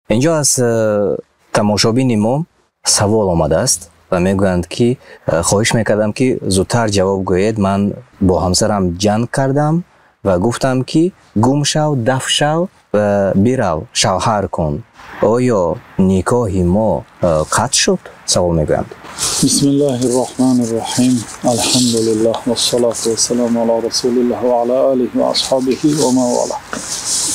اینجا از تماشابین ما سوال آمده است و میگویند که خواهش میکردم که زودتر جواب گویید. من با همسرم جنگ کردم و گفتم که گم شو، دفع شو و برو شوهر کن. آیا نکاح ما قطع شد؟ سوال میگویند. بسم الله الرحمن الرحیم. الحمد لله و الصلاة و السلام علی رسول الله و علی آله و اصحابه و من والاه.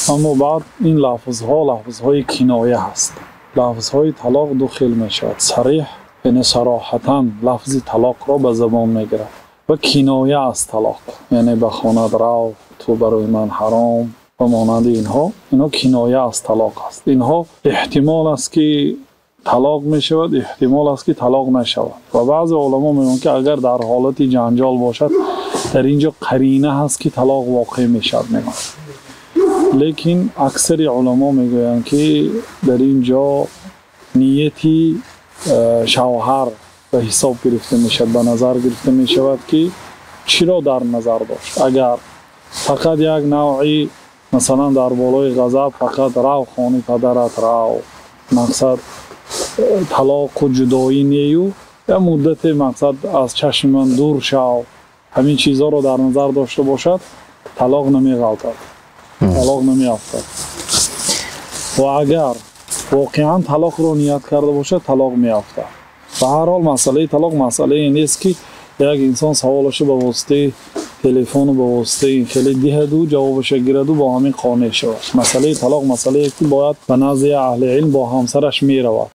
اما بعد این لفظهای کنایه هست. لفظهای طلاق داخل می شود. صریح یعنی صراحتاً لفظ طلاق را به زبان می گیرد و کنایه از طلاق یعنی به خانه رو، تو برای من حرام و مانند اینها کنایه از طلاق است. اینها احتمال است که طلاق می شود، احتمال است که طلاق نشود و بعض علما میگویند که اگر در حالت جنجال باشد در اینجا قرینه هست که طلاق واقع می شود. لیکن اکثر علما میگویند که در اینجا نیتی شوهر به حساب گرفته می شود، به نظر گرفته می شود که چرا در نظر داشت. اگر فقط یک نوعی مثلا در بالای غضب فقط رو خانه پدرت رو، مقصد طلاق و جدایی نیو، یا مدت مقصد از چشم من دور شو، همین چیزها رو در نظر داشته باشد، طلاق نمی غلطد، طلاق نمی افتد. و اگر واقعا طلاق رو نیت کرده باشد طلاق می افتد. به هر حال مسئله طلاق مسئله نیست که یک انسان سوالش به واسطه تلفن و به واسطه این خیلی دهد و جوابش گیرد و با همین قانع شود. مسئله طلاق مسئله که باید به نزد اهل علم با همسرش می رود